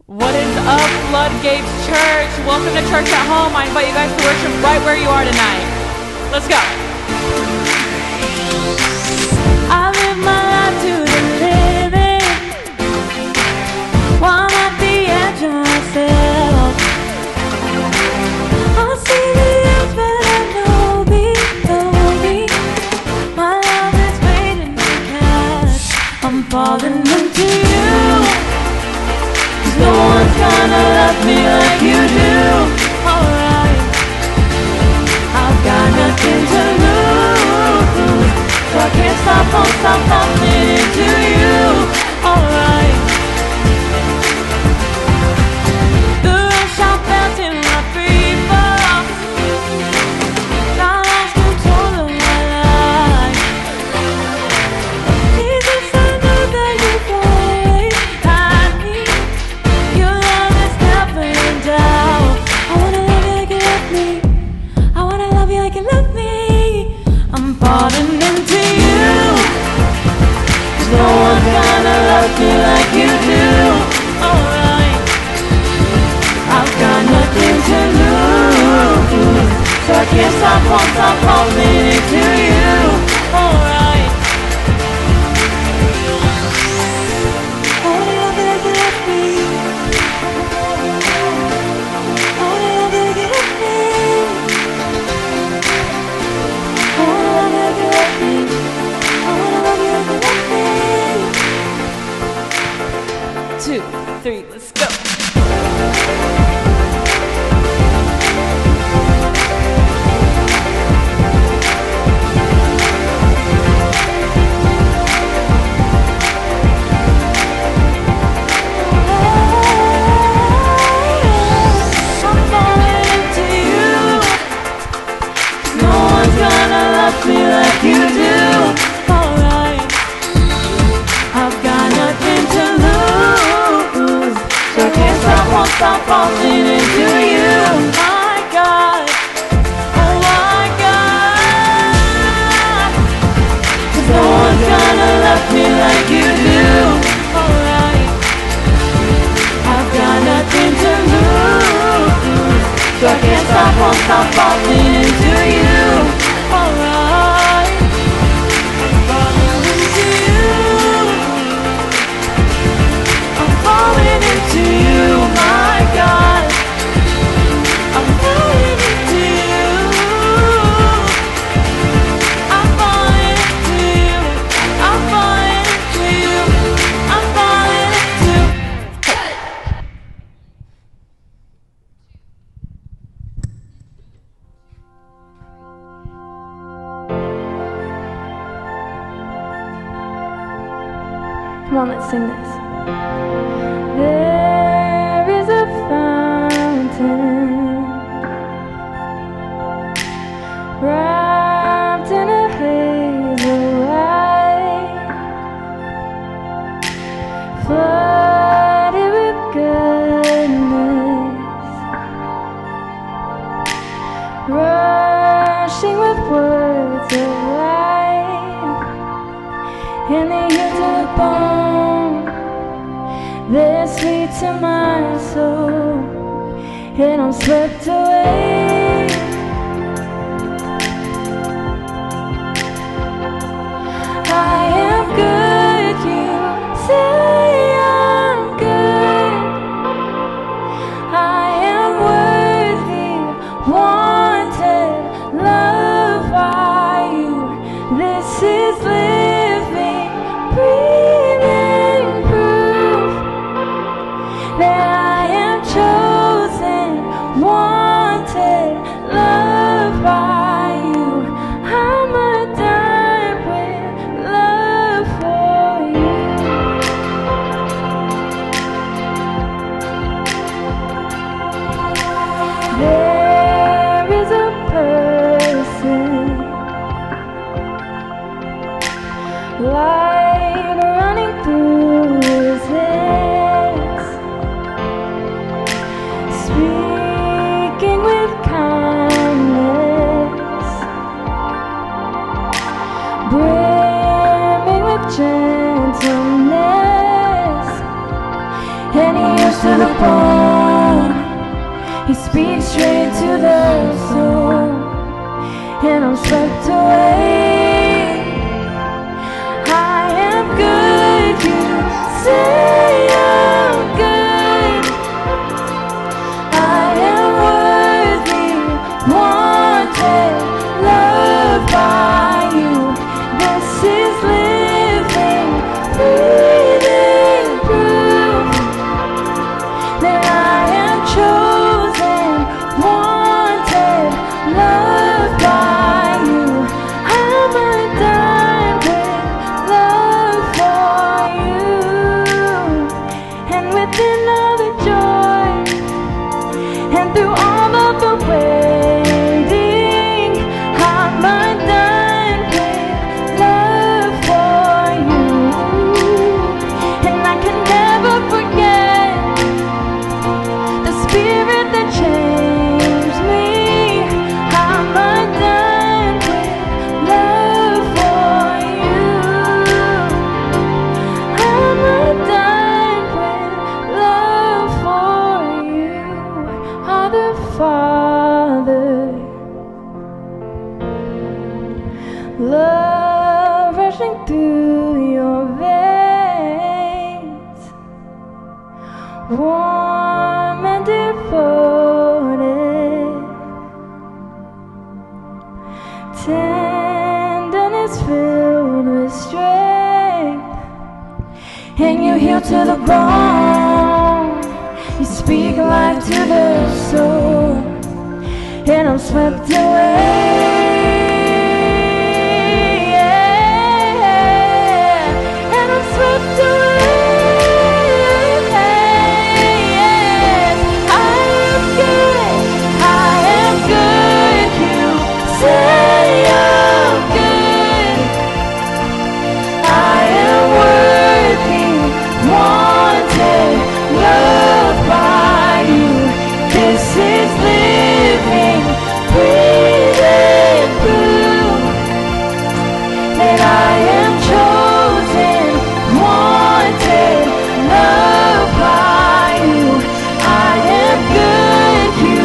What is up, Floodgates Church? Welcome to Church at Home. I invite you guys to worship right where you are tonight. Let's go. I live my life to the limit, while I'm at the edge of myself. I see the edge, but I know me. My love is waiting to catch. I'm falling into you. No one's gonna love me like you do. Alright, I've got nothing to lose, so I can't stop, won't stop falling into you. Alright, the rush I felt in my free fall, I lost control of my life. Jesus, I know that you've always had me. Your love is never in doubt. I wanna love you like you love me. I wanna love you like you love me. I'm falling into you. 'Cause no one's gonna love me like you do. Alright, I've got nothing to lose, so I can't stop, won't stop falling into you. Alright, I wanna love you like you love me. I wanna love you like you love me. I wanna love you like you love me. I wanna love you like you love me. 2, 3, let's go. I'm falling into you. No one's gonna love me like you do. Alright, I've got nothing to lose, so I can't stop, won't stop falling into you. My God, oh my God, 'cause no one's gonna love me like you do. Alright, I've got nothing to lose, so I can't stop, won't stop falling into you. Alright, I'm falling into you. I'm falling into you, my God. I'm falling into you. I'm falling into you. I'm falling into you. I'm falling into you. Come on, let's sing this. There is a fountain wrapped in a haze of light, flooded with goodness, rushing with words of life, and they heal to the bone. They're sweet to my soul, and I'm swept away. I am good, you say I'm good. I am worthy, wanted, loved by you. This is living, breathing proof that I am chosen, wanted, loved by you. I'm adored with love for you. There is a person, light running through his hands, speak straight to the soul, and I'm swept away. I am good, you say I'm good. I am worthy, wanted, loved by you. This is living, breathing proof that I am chosen, wanted, loved by you. I'm undone with love for you. And within all the joy, and through all of the waiting, I'm undone with love for you. And I can never forget the spirit that changed me. I'm undone with love for you. I'm undone with love for you. Other Father, love rushing through your veins, warm and devoted, tenderness filled with strength, and you heal to the bone. You speak life to the soul, and I'm swept away. And I'm swept away. I am good. I am good. You say I'm good. I am worthy, wanted, loved by you. This is living, breathing proof that I am chosen, wanted, loved by you. I am good, you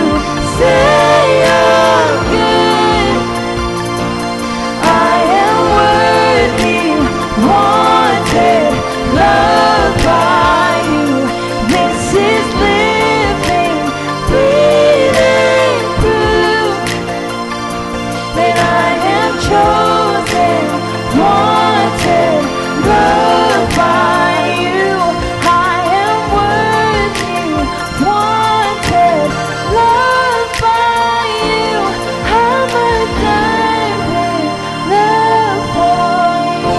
say I'm good. I am worthy, wanted, loved by you. This is living, breathing proof that I am chosen, wanted, loved by you. I am worthy, wanted, loved by you. I'm undone with love for you.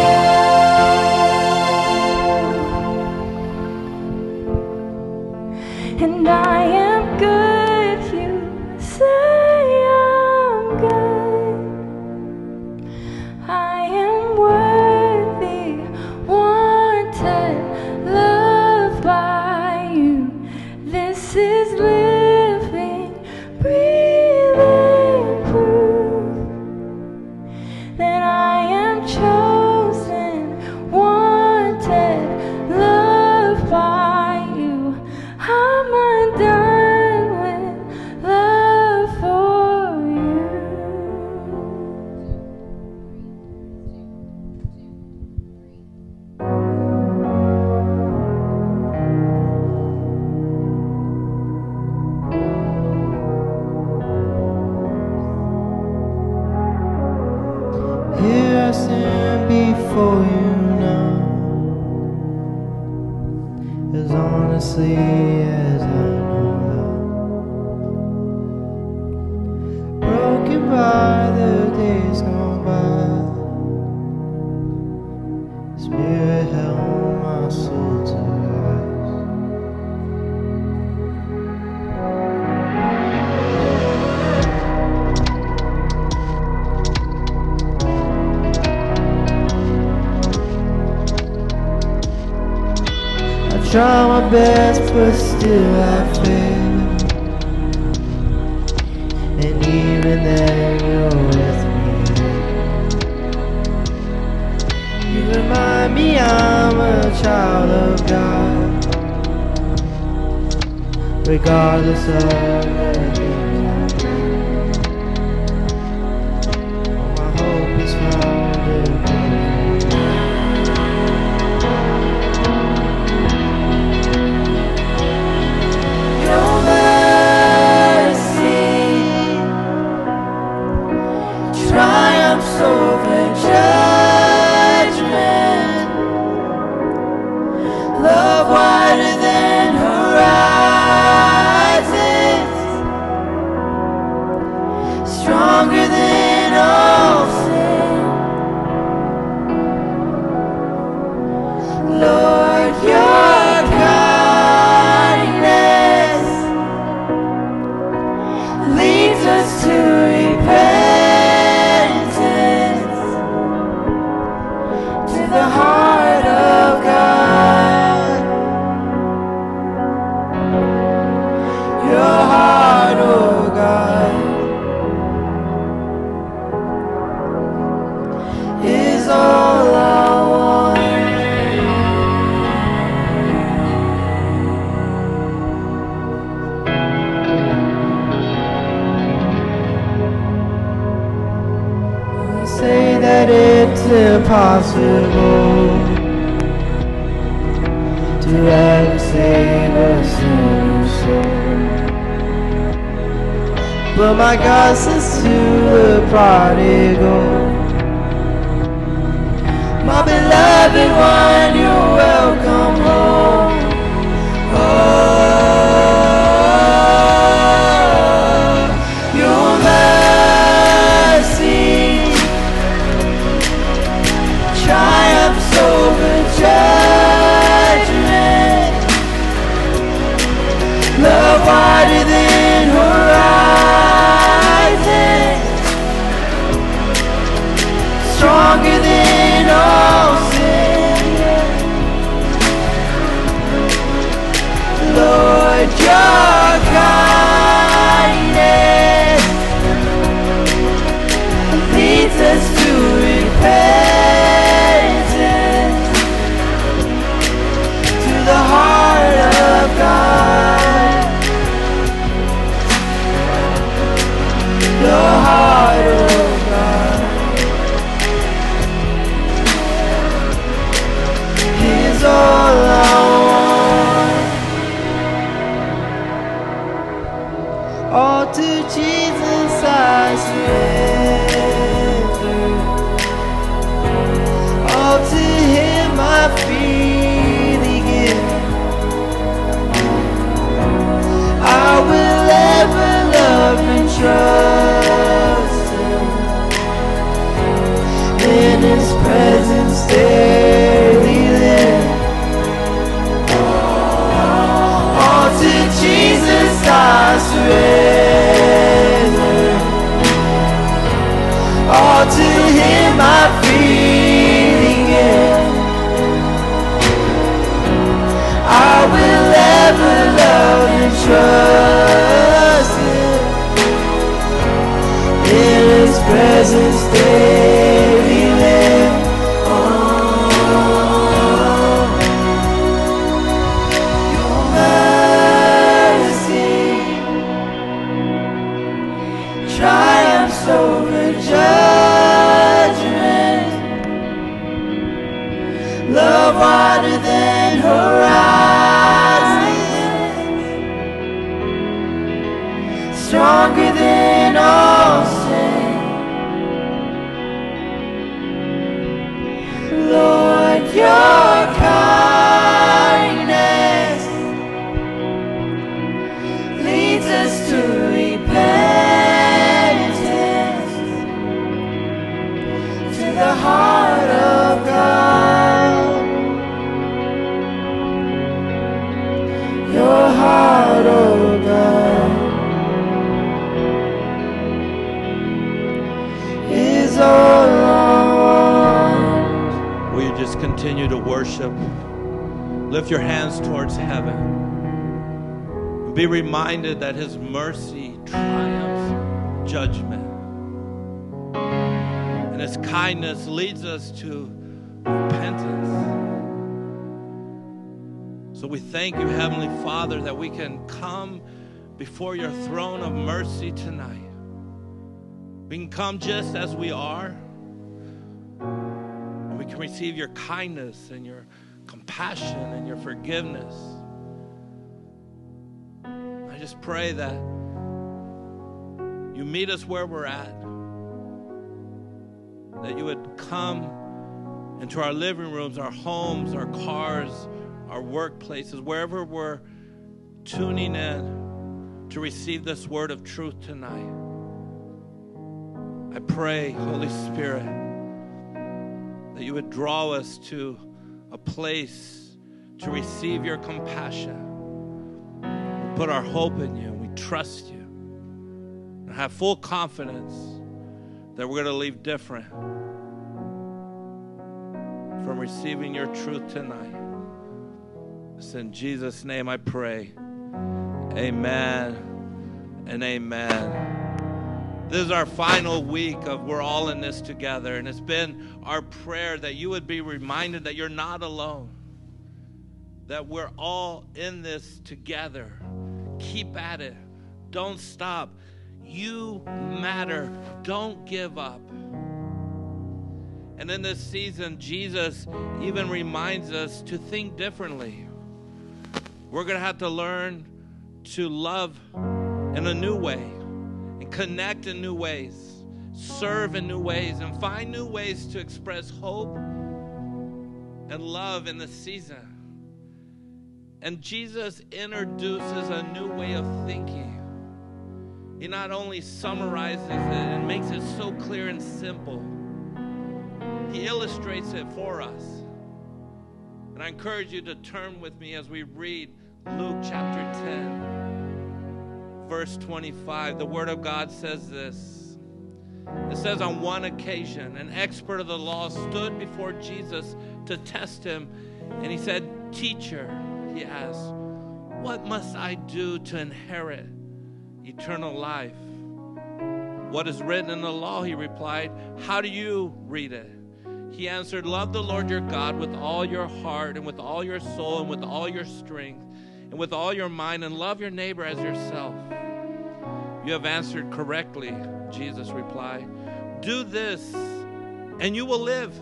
And I am good, you say I'm good. I am worthy, wanted, loved by you. This is living, breathing proof that I am chosen, wanted, loved by you. I'm undone with love for you. Here I stand before you now, as honestly as I know how. Broken by the days gone by, Spirit held my soul to rise. I try my best, but still I fail. And even then, you're with me. You remind me I'm a child of God. regardless of the things I do. All my hope is found in you. Your mercy triumphs over judgment. Love wider than horizons, stronger than all sin. Lord, your kindness leads us to repentance, to the heart of God. Your heart, oh God, is all I want. They say that it's impossible to ever save a sinner's soul, but my God says to the prodigal, my beloved one, you're welcome home. Oh, your mercy triumphs over judgment. Love wider than horizons, stronger than all sin. Lord, your kindness leads us to repentance, to the heart of God. Your heart, oh God, is all I want. All to Jesus I surrender. All to Him I freely give. I will ever love and trust Him, in His presence daily live. All to Jesus I surrender. All to Him I freely give. I will ever love and trust Him, in His presence daily live. Oh, your mercy triumphs over judgment. Love wider than horizons, stronger than all sin. Lord, your kindness leads us to repentance, to the heart of God. Your heart, oh God, is all I want. Will you just continue to worship? Lift your hands towards heaven. Be reminded that His mercy triumphs judgment. And His kindness leads us to repentance. So we thank you, Heavenly Father, that we can come before your throne of mercy tonight. We can come just as we are. And we can receive your kindness and your compassion and your forgiveness. I just pray that you meet us where we're at. That you would come into our living rooms, our homes, our cars, our workplaces, wherever we're tuning in to receive this word of truth tonight. I pray, Holy Spirit, that you would draw us to a place to receive your compassion. We put our hope in you, and we trust you, and have full confidence that we're going to leave different from receiving your truth tonight. It's in Jesus' name I pray. Amen and amen. This is our final week of we're all in this together, and it's been our prayer that you would be reminded that you're not alone, that we're all in this together. Keep at it. Don't stop. You matter. Don't give up. And in this season, Jesus even reminds us to think differently. We're going to have to learn to love in a new way and connect in new ways, serve in new ways, and find new ways to express hope and love in this season. And Jesus introduces a new way of thinking. He not only summarizes it and makes it so clear and simple, he illustrates it for us. And I encourage you to turn with me as we read Luke chapter 10, verse 25. The Word of God says this. It says, on one occasion, an expert of the law stood before Jesus to test him. And he said, "Teacher," he asked, "what must I do to inherit eternal life?" "What is written in the law?" he replied. "How do you read it?" He answered, "Love the Lord your God with all your heart and with all your soul and with all your strength and with all your mind, and love your neighbor as yourself." "You have answered correctly," Jesus replied. "Do this and you will live."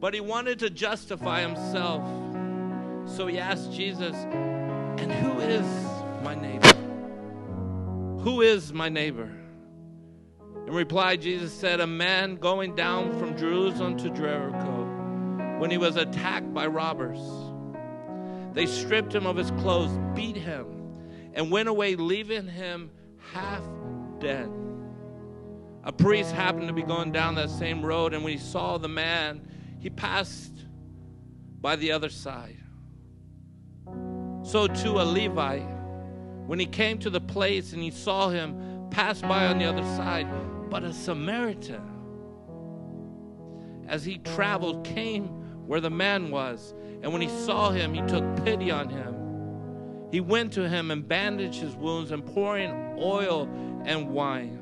But he wanted to justify himself. So he asked Jesus, "And who is my neighbor? Who is my neighbor?" In reply, Jesus said, "A man going down from Jerusalem to Jericho when he was attacked by robbers. They stripped him of his clothes, beat him, and went away, leaving him half dead. A priest happened to be going down that same road, and when he saw the man, he passed by the other side. So too a Levite, when he came to the place and he saw him, passed by on the other side. But a Samaritan, as he traveled, came where the man was, and when he saw him, he took pity on him. He went to him and bandaged his wounds and pouring oil and wine.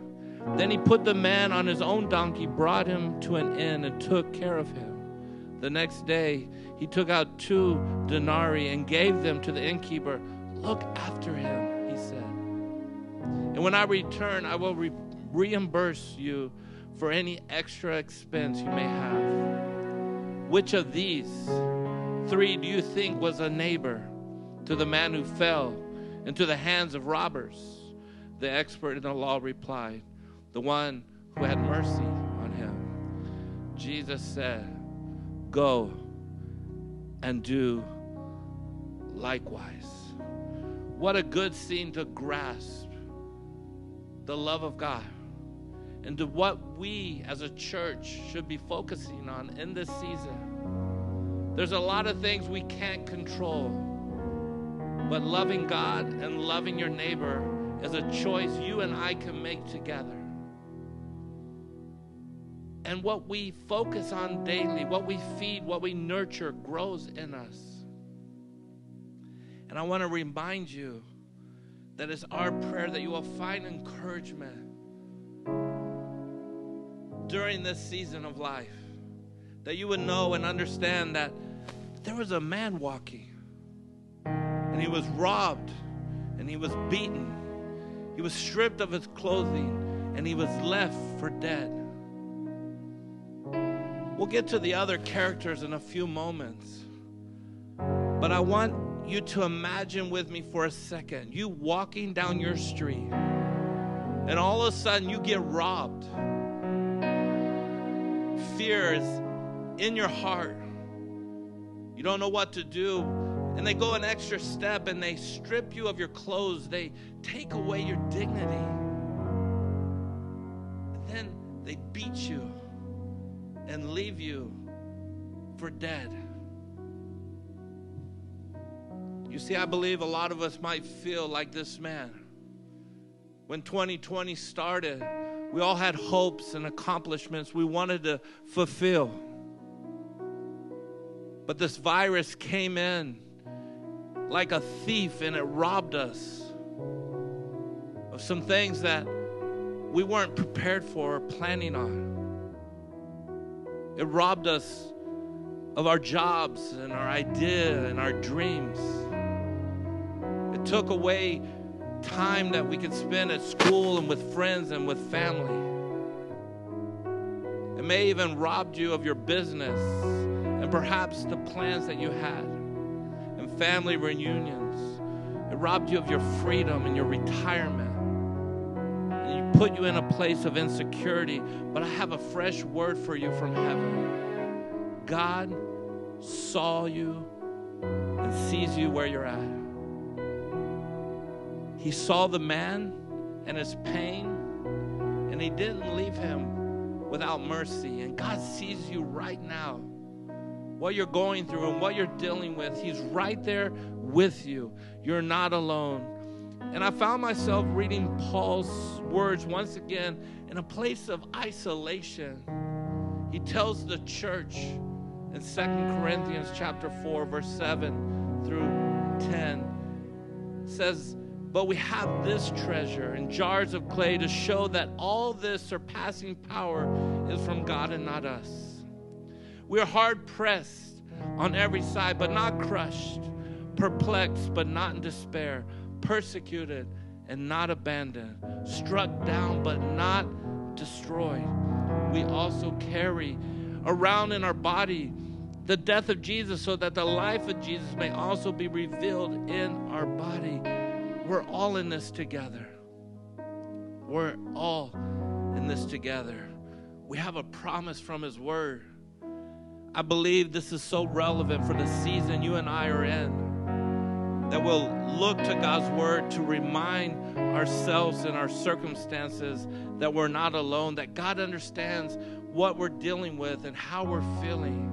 Then he put the man on his own donkey, brought him to an inn, and took care of him. The next day, he took out 2 denarii and gave them to the innkeeper. 'Look after him,' he said, 'and when I return, I will reimburse you for any extra expense you may have.' Which of these 3 do you think was a neighbor to the man who fell into the hands of robbers?" The expert in the law replied, "The one who had mercy on him." Jesus said, "Go and do likewise." What a good scene to grasp the love of God and to what we as a church should be focusing on in this season. There's a lot of things we can't control, but loving God and loving your neighbor is a choice you and I can make together. And what we focus on daily, what we feed, what we nurture, grows in us. And I want to remind you that it's our prayer that you will find encouragement during this season of life. That you would know and understand that there was a man walking. and he was robbed, and he was beaten. He was stripped of his clothing, and he was left for dead. We'll get to the other characters in a few moments. But I want you to imagine with me for a second, you walking down your street, and all of a sudden you get robbed. Fear is in your heart. You don't know what to do. And they go an extra step and they strip you of your clothes. They take away your dignity. And then they beat you and leave you for dead. You see, I believe a lot of us might feel like this man. When 2020 started, we all had hopes and accomplishments we wanted to fulfill. But this virus came in like a thief, and it robbed us of some things that we weren't prepared for or planning on. It robbed us of our jobs and our idea and our dreams. It took away time that we could spend at school and with friends and with family. It may even robbed you of your business and perhaps the plans that you had and family reunions. It robbed you of your freedom and your retirement. And you put you in a place of insecurity. But I have a fresh word for you from heaven. God saw you and sees you where you're at. He saw the man and his pain, and he didn't leave him without mercy. And God sees you right now. What you're going through and what you're dealing with, he's right there with you. You're not alone. And I found myself reading Paul's words once again in a place of isolation. He tells the church in 2 Corinthians chapter 4, verse 7 through 10, says, "But we have this treasure in jars of clay to show that all this surpassing power is from God and not us. We are hard pressed on every side, but not crushed, perplexed, but not in despair, persecuted and not abandoned, struck down, but not destroyed. We also carry around in our body the death of Jesus, so that the life of Jesus may also be revealed in our body." We're all in this together. We're all in this together. We have a promise from his word. I believe this is so relevant for the season you and I are in, that we'll look to God's word to remind ourselves and our circumstances that we're not alone, that God understands what we're dealing with and how we're feeling.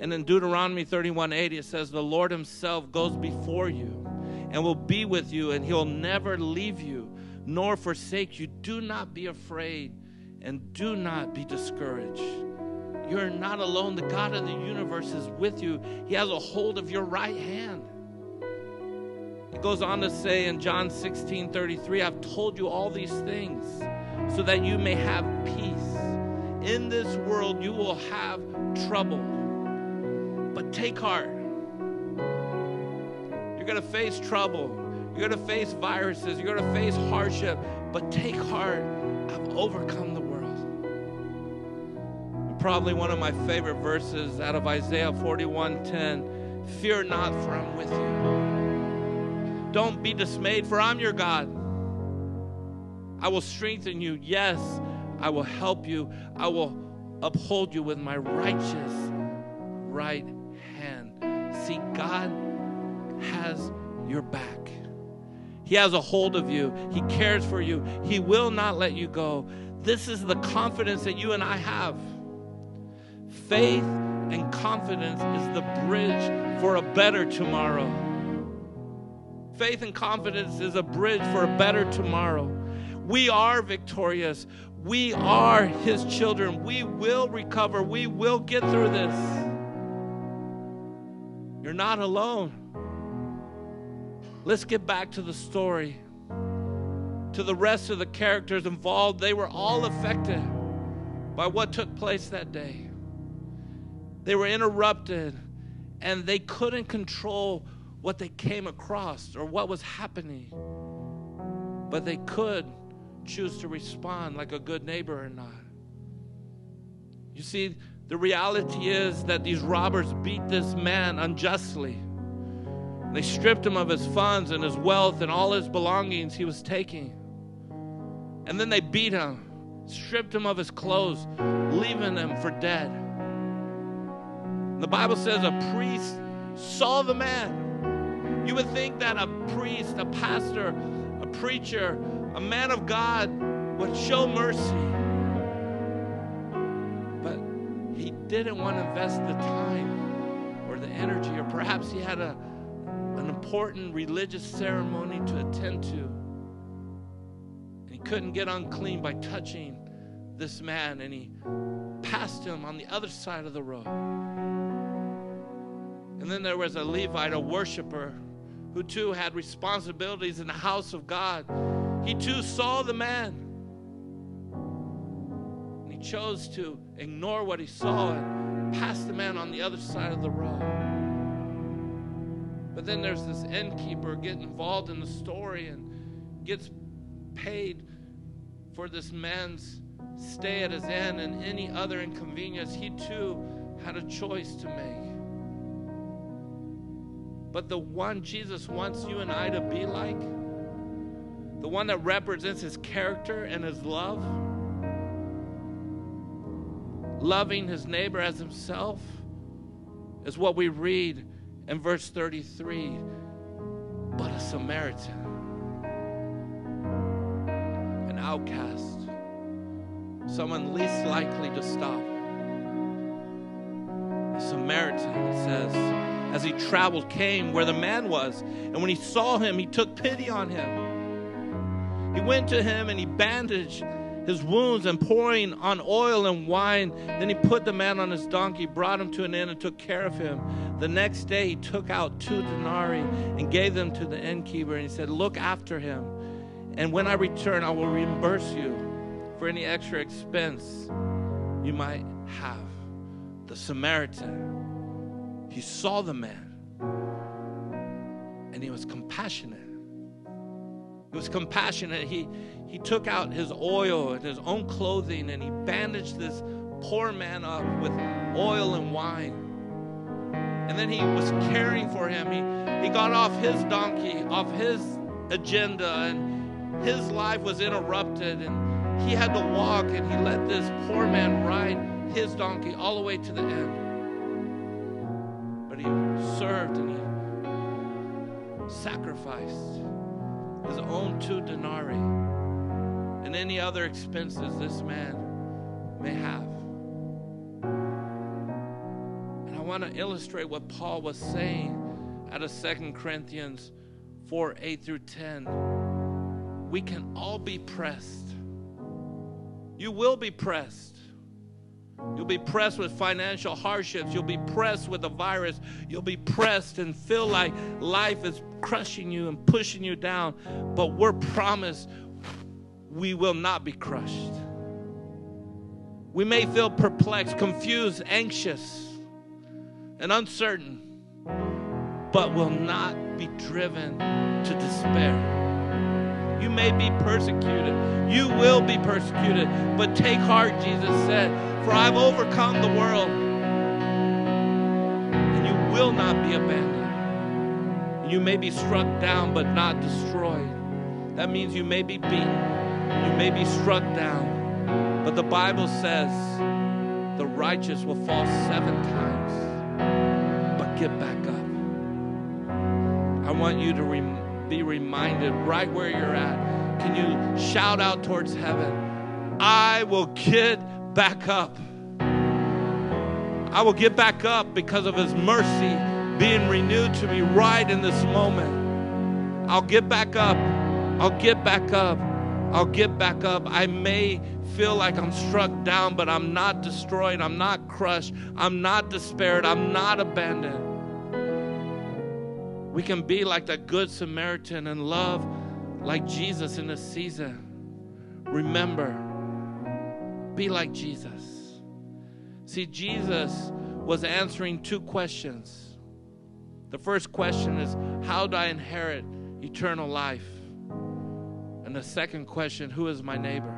And in Deuteronomy 31:8, it says, "The Lord himself goes before you and will be with you, and he'll never leave you nor forsake you. Do not be afraid and do not be discouraged." You're not alone. The God of the universe is with you. He has a hold of your right hand. It goes on to say in John 16:33, "I've told you all these things so that you may have peace. In this world you will have trouble, but take heart." You're going to face trouble. You're going to face viruses. You're going to face hardship. But take heart. I've overcome the world. And probably one of my favorite verses out of Isaiah 41:10. "Fear not, for I'm with you. Don't be dismayed, for I'm your God. I will strengthen you. Yes, I will help you. I will uphold you with my righteous right hand." See, God has your back. He has a hold of you. He cares for you. He will not let you go. This is the confidence that you and I have. Faith and confidence is the bridge for a better tomorrow. Faith and confidence is a bridge for a better tomorrow. We are victorious. We are his children. We will recover. We will get through this. You're not alone. Let's get back to the story. To the rest of the characters involved, they were all affected by what took place that day. They were interrupted, and they couldn't control what they came across or what was happening. But they could choose to respond like a good neighbor or not. You see, the reality is that these robbers beat this man unjustly. They stripped him of his funds and his wealth and all his belongings he was taking. And then they beat him, stripped him of his clothes, leaving him for dead. The Bible says a priest saw the man. You would think that a priest, a pastor, a preacher, a man of God would show mercy. But he didn't want to invest the time or the energy, or perhaps he had an important religious ceremony to attend to. And he couldn't get unclean by touching this man, and he passed him on the other side of the road. And then there was a Levite, a worshiper, who too had responsibilities in the house of God. He too saw the man. And he chose to ignore what he saw and pass the man on the other side of the road. But then there's this innkeeper getting involved in the story and gets paid for this man's stay at his inn and any other inconvenience. He too had a choice to make. But the one Jesus wants you and I to be like, the one that represents his character and his love, loving his neighbor as himself, is what we read in verse 33. But a Samaritan, an outcast, someone least likely to stop. A Samaritan, it says, as he traveled, came where the man was. And when he saw him, he took pity on him. He went to him and he bandaged his wounds and pouring on oil and wine. Then he put the man on his donkey, brought him to an inn and took care of him. The next day he took out 2 denarii and gave them to the innkeeper. And he said, look after him. And when I return, I will reimburse you for any extra expense you might have. The Samaritan, he saw the man, and he was compassionate. He was compassionate. He took out his oil and his own clothing, and he bandaged this poor man up with oil and wine. And then he was caring for him. He got off his donkey, off his agenda, and his life was interrupted, and he had to walk, and he let this poor man ride his donkey all the way to the end. He served and he sacrificed his own 2 denarii and any other expenses this man may have. And I want to illustrate what Paul was saying out of 2 Corinthians 4:8-10. We can all be pressed. You will be pressed. You'll be pressed with financial hardships. You'll be pressed with a virus. You'll be pressed and feel like life is crushing you and pushing you down. But we're promised we will not be crushed. We may feel perplexed, confused, anxious, and uncertain, but will not be driven to despair. You may be persecuted. You will be persecuted. But take heart, Jesus said, for I've overcome the world. And you will not be abandoned. You may be struck down, but not destroyed. That means you may be beaten. You may be struck down. But the Bible says the righteous will fall 7 times, but get back up. I want you to be reminded right where you're at. Can you shout out towards heaven, I will get back up. I will get back up because of his mercy being renewed to me right in this moment. I'll get back up. I'll get back up. I'll get back up. I may feel like I'm struck down, but I'm not destroyed. I'm not crushed. I'm not despaired. I'm not abandoned. We can be like that good Samaritan and love like Jesus in this season. Remember, be like Jesus. See, Jesus was answering 2 questions. The first question is, how do I inherit eternal life? And the second question, who is my neighbor?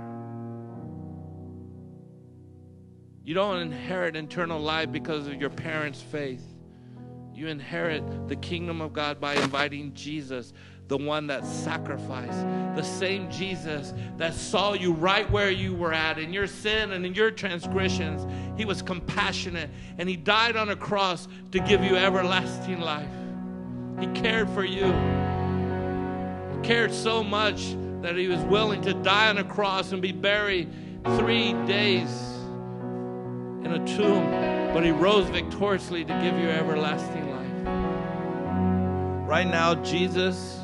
You don't inherit eternal life because of your parents' faith. You inherit the kingdom of God by inviting Jesus, the one that sacrificed, the same Jesus that saw you right where you were at in your sin and in your transgressions. He was compassionate, and he died on a cross to give you everlasting life. He cared for you. He cared so much that he was willing to die on a cross and be buried 3 days in a tomb, but he rose victoriously to give you everlasting life. Right now, Jesus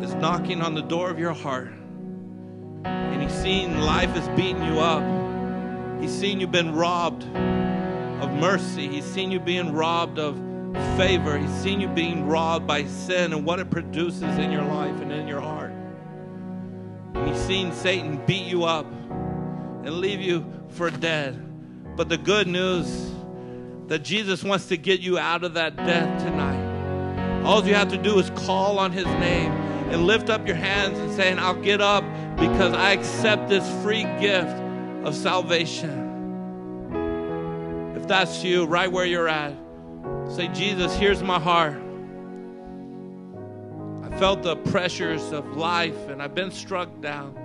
is knocking on the door of your heart, and he's seen life is beating you up. He's seen you've been robbed of mercy. He's seen you being robbed of favor. He's seen you being robbed by sin and what it produces in your life and in your heart. And he's seen Satan beat you up and leave you for dead. But the good news that Jesus wants to get you out of that death tonight. All you have to do is call on his name and lift up your hands and saying, I'll get up because I accept this free gift of salvation. If that's you, right where you're at, say, Jesus, here's my heart. I felt the pressures of life and I've been struck down.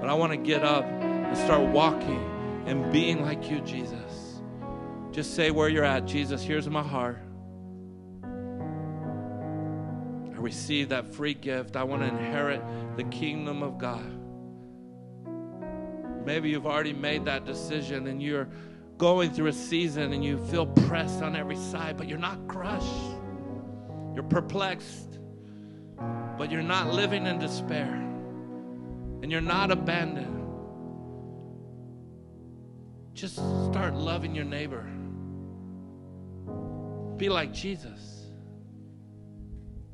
But I want to get up and start walking and being like you, Jesus. Just say where you're at. Jesus, here's my heart. I receive that free gift. I want to inherit the kingdom of God. Maybe you've already made that decision and you're going through a season and you feel pressed on every side, but you're not crushed. You're perplexed, but you're not living in despair, and you're not abandoned. Just start loving your neighbor. Be like Jesus.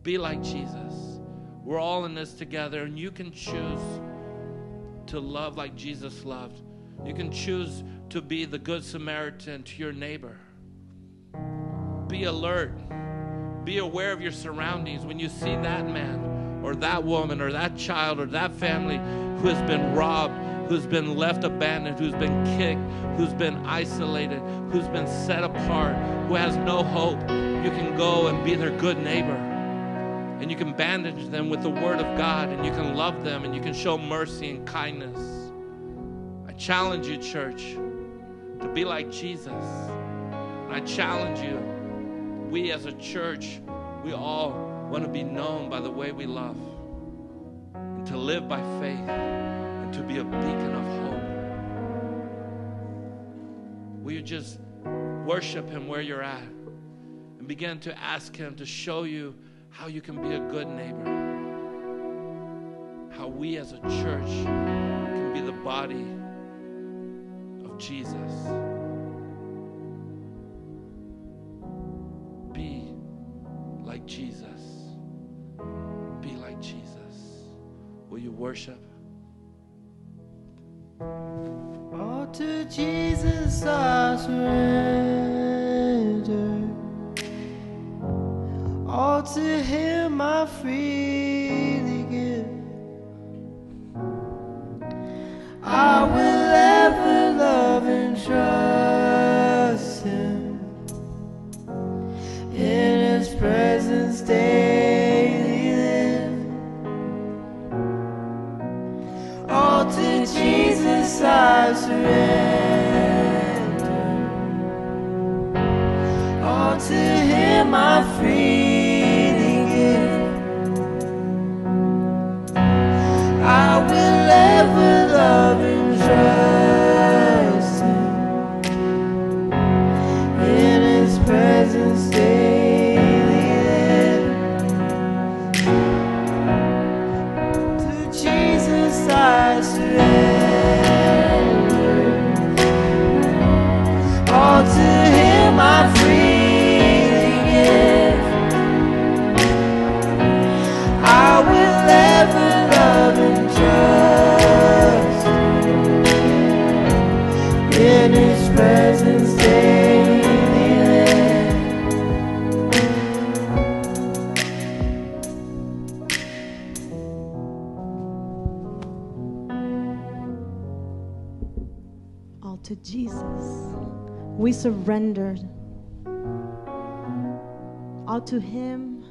Be like Jesus. We're all in this together, and you can choose to love like Jesus loved. You can choose to be the good Samaritan to your neighbor. Be alert. Be aware of your surroundings. When you see that man or that woman or that child or that family who has been robbed, who's been left abandoned, who's been kicked, who's been isolated, who's been set apart, who has no hope, you can go and be their good neighbor. And you can bandage them with the word of God, and you can love them, and you can show mercy and kindness. I challenge you, church, to be like Jesus. And I challenge you, we as a church, we all want to be known by the way we love, and to live by faith, and to be a beacon of hope. Will you just worship him where you're at and begin to ask him to show you how you can be a good neighbor, how we as a church can be the body of Jesus. Be like Jesus. Be like Jesus. Will you worship? All to Jesus I surrender. All to him I freely give. I will ever love and trust him. In his presence daily live. All to Jesus I surrender. All to him I freely give. I will ever love and trust him. In his presence daily live. To Jesus I surrender. All to him I freely give. I will ever love and trust to Jesus. We surrendered. All to him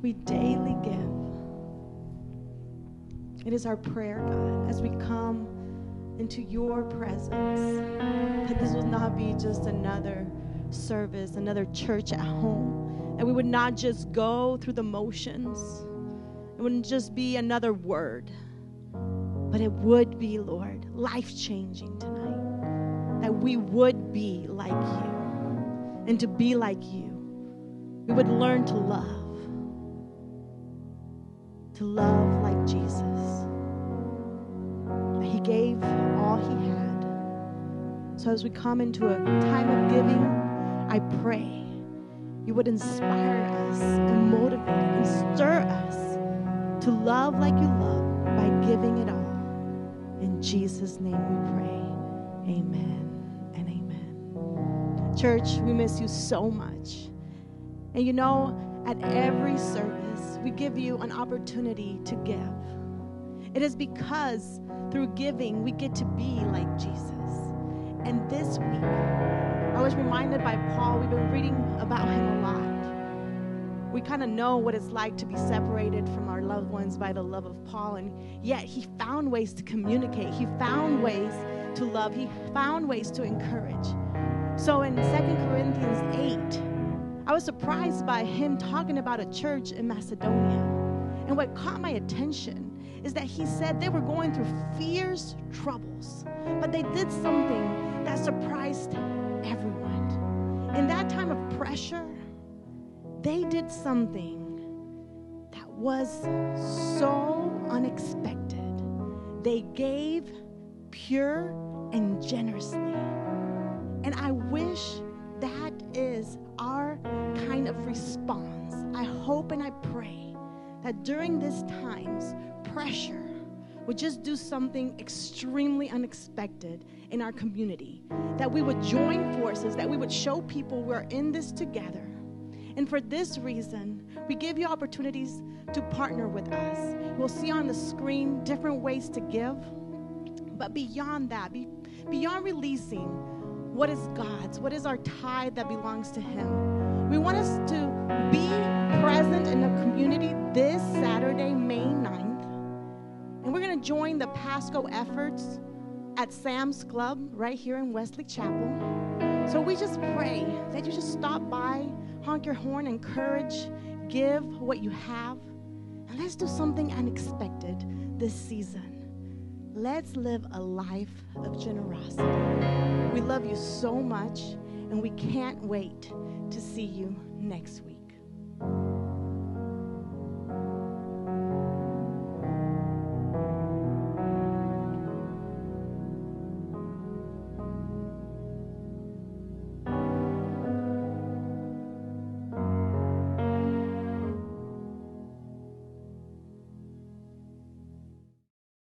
we daily give. It is our prayer, God, as we come into your presence, that this will not be just another service, another church at home, that we would not just go through the motions. It wouldn't just be another word, but it would be, Lord, life-changing tonight, that we would be like you. And to be like you, we would learn to love like Jesus. That he gave all he had. So as we come into a time of giving, I pray you would inspire us and motivate and stir us to love like you love by giving it all. In Jesus' name we pray. Amen and amen. Church, we miss you so much. And you know, at every service, we give you an opportunity to give. It is because through giving, we get to be like Jesus. And this week, I was reminded by Paul. We've been reading about him a lot. We kind of know what it's like to be separated from our loved ones by the love of Paul, and yet he found ways to communicate. He found ways to love. He found ways to encourage. So in 2 Corinthians 8, I was surprised by him talking about a church in Macedonia. And what caught my attention is that he said they were going through fierce troubles, but they did something that surprised everyone. In that time of pressure, they did something that was so unexpected. They gave pure and generously. And I wish that is our kind of response. I hope and I pray that during these times, pressure would just do something extremely unexpected in our community, that we would join forces, that we would show people we're in this together. And for this reason, we give you opportunities to partner with us. We'll see on the screen different ways to give, but beyond that, beyond releasing what is God's, what is our tithe that belongs to him, we want us to be present in the community this Saturday, May 9th. And we're going to join the Pasco efforts at Sam's Club right here in Wesley Chapel. So we just pray that you just stop by, honk your horn, encourage, give what you have. And let's do something unexpected this season. Let's live a life of generosity. We love you so much, and we can't wait to see you next week.